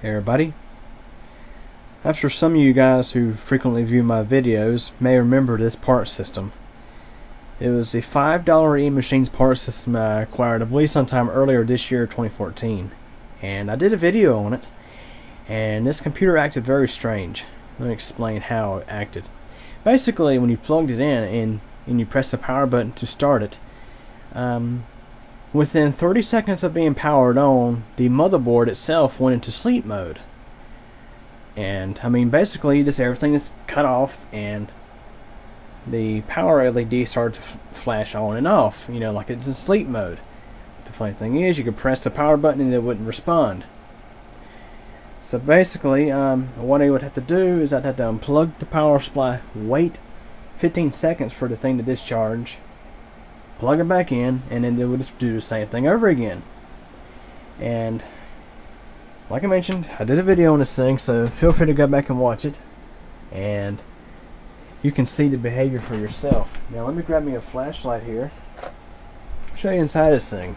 Hey everybody. After some of you guys who frequently view my videos may remember this part system. It was the $5 eMachines part system I acquired, I believe sometime earlier this year, 2014. And I did a video on it, and this computer acted very strange. Let me explain how it acted. Basically, when you plugged it in and you press the power button to start it, within 30 seconds of being powered on, the motherboard itself went into sleep mode. And I mean, basically, just everything is cut off, and the power LED started to flash on and off, you know, like it's in sleep mode. The funny thing is, you could press the power button and it wouldn't respond. So basically, what I would have to do is I'd have to unplug the power supply, wait 15 seconds for the thing to discharge, plug it back in, and then it would just do the same thing over again. And like I mentioned, I did a video on this thing, so feel free to go back and watch it, and you can see the behavior for yourself. Now let me grab me a flashlight here, show you inside this thing.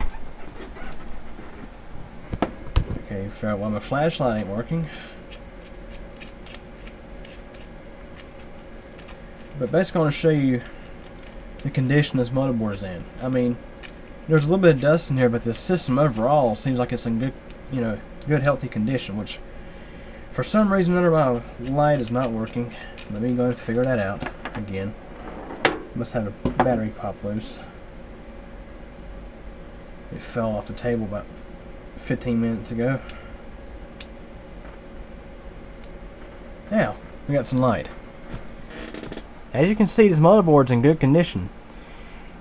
Okay, figure out why my flashlight ain't working. But basically I want to show you the condition this motherboard is in. I mean, there's a little bit of dust in here, but the system overall seems like it's in good, good healthy condition, which for some reason or another my light is not working. Let me go and figure that out again. Must have a battery pop loose. It fell off the table about 15 minutes ago. Now, we got some light. As you can see, this motherboard's in good condition.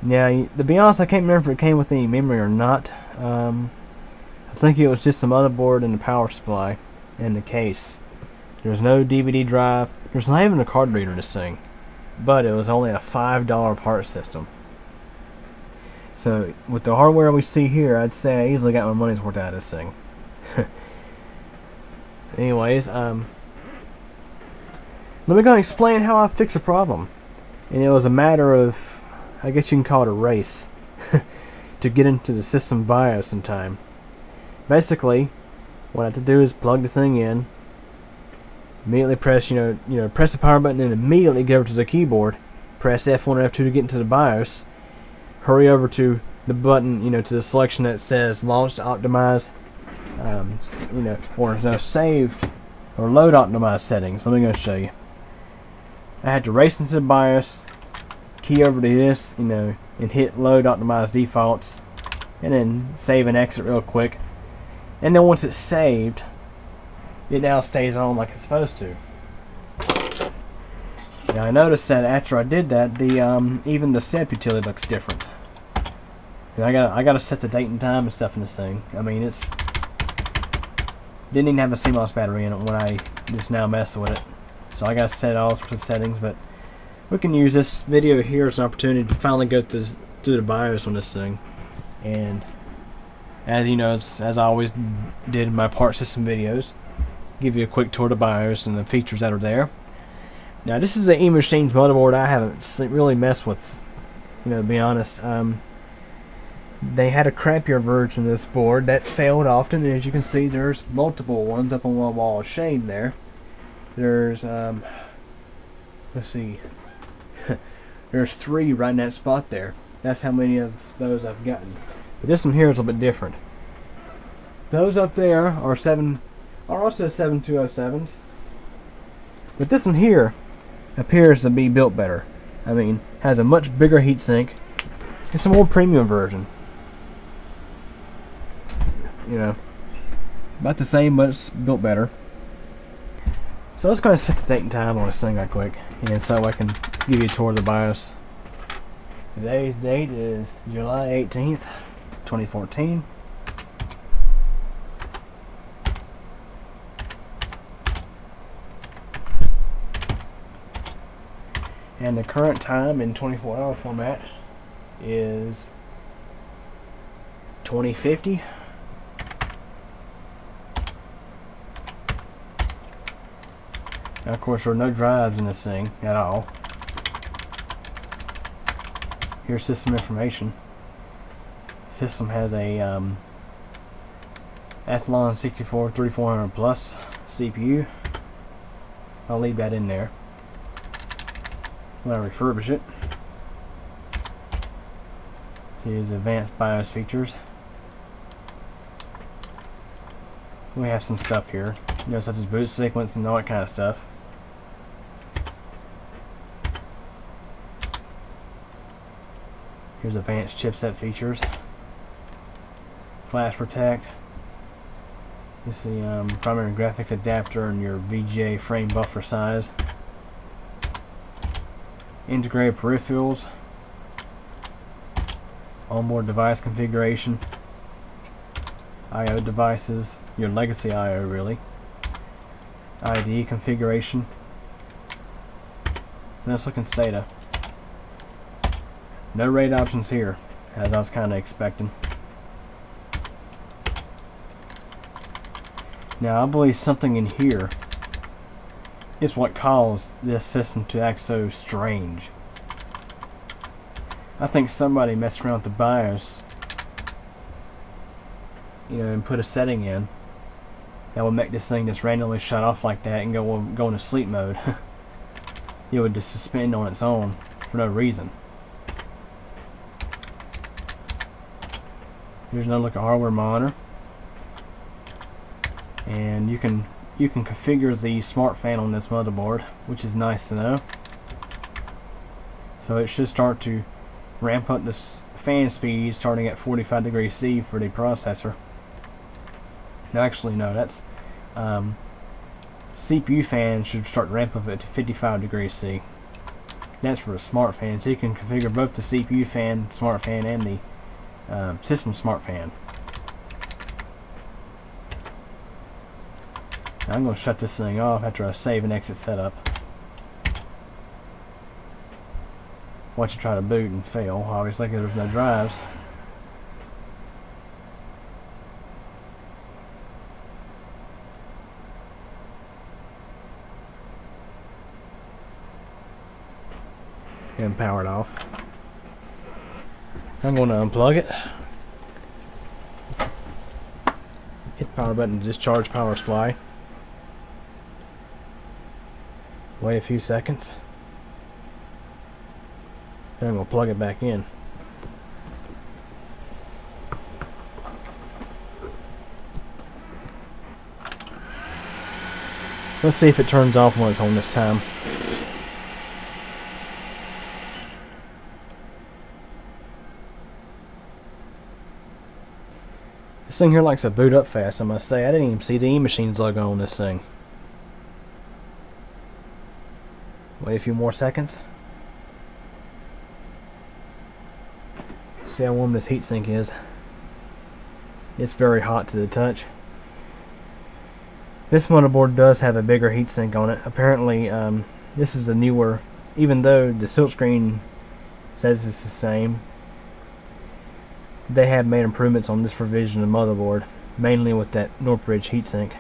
Now, to be honest, I can't remember if it came with any memory or not. I think it was just the motherboard and the power supply and the case. There was no DVD drive. There's not even a card reader in this thing. But it was only a $5 part system. So, with the hardware we see here, I'd say I easily got my money's worth out of this thing. Anyways, let me go and explain how I fixed the problem. And it was a matter of, I guess you can call it a race, to get into the system BIOS in time. Basically, what I had to do is plug the thing in, immediately press, press the power button, and immediately go over to the keyboard, press F1 or F2 to get into the BIOS, hurry over to the button, to the selection that says Launch to Optimize, or no, Saved or Load Optimized Settings. Let me go show you. I had to race into the BIOS, key over to this, and hit Load Optimized Defaults, and then save and exit real quick. And then once it's saved, it now stays on like it's supposed to. Now I noticed that after I did that, the even the step utility looks different. And I gotta set the date and time and stuff in this thing. I mean, it's didn't even have a CMOS battery in it when I just now mess with it. So I gotta set all sorts of settings, but we can use this video here as an opportunity to finally go through the BIOS on this thing. And as you know, as I always did in my part system videos, give you a quick tour of the BIOS and the features that are there. Now this is an eMachines motherboard I haven't really messed with, to be honest. They had a crappier version of this board that failed often, and as you can see, there's multiple ones up on one wall of shame there. There's let's see, there's 3 right in that spot there. That's how many of those I've gotten. But this one here is a little bit different. Those up there are also 7207s, but this one here appears to be built better. I mean, has a much bigger heatsink. It's a more premium version. About the same, but it's built better. So let's go ahead and set the date and time on this thing right quick, and so I can give you a tour of the BIOS. Today's date is July 18th, 2014. And the current time in 24-hour format is 2050. Now, of course, there are no drives in this thing at all. Here's system information. System has a Athlon 64 3400 plus CPU. I'll leave that in there when I refurbish it. Here's advanced BIOS features. We have some stuff here, you know, such as boot sequence and all that kind of stuff. Here's advanced chipset features. Flash protect. This is the primary graphics adapter and your VGA frame buffer size. Integrated peripherals. Onboard device configuration. I/O devices. Your legacy I/O really. IDE configuration. And let's look in SATA. No RAID options here, as I was kind of expecting. Now I believe something in here is what caused this system to act so strange. I think somebody messed around with the BIOS, you know, and put a setting in that would make this thing just randomly shut off like that and go into sleep mode. It would just suspend on its own for no reason. Here's another look at hardware monitor. And you can configure the smart fan on this motherboard, which is nice to know. So it should start to ramp up this fan speed starting at 45 degrees C for the processor. No, actually no, that's CPU fan should start to ramp up at 55 degrees C. That's for a smart fan, so you can configure both the CPU fan, smart fan, and the system smart fan. Now I'm going to shut this thing off after I save and exit setup. Watch it try to boot and fail, obviously, because there's no drives. And power it off. I'm going to unplug it. Hit the power button to discharge power supply. Wait a few seconds. Then I'm going to plug it back in. Let's see if it turns off when it's on this time. This thing here likes to boot up fast, I must say. I didn't even see the eMachines logo on this thing. Wait a few more seconds. See how warm this heatsink is. It's very hot to the touch. This motherboard does have a bigger heatsink on it. Apparently, this is the newer, even though the silkscreen says it's the same, they have made improvements on this revision of the motherboard, mainly with that Northbridge heatsink.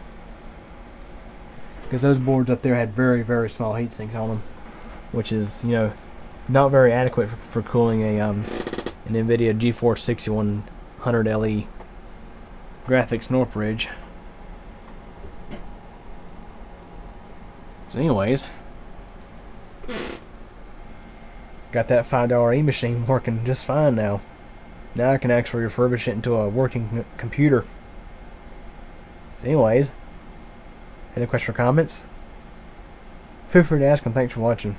Because those boards up there had very, very small heatsinks on them, which is, you know, not very adequate for cooling a an NVIDIA GeForce 6100 LE graphics Northbridge. So anyways, got that $5 eMachine working just fine now. Now I can actually refurbish it into a working computer. So anyways, any questions or comments? Feel free to ask, and thanks for watching.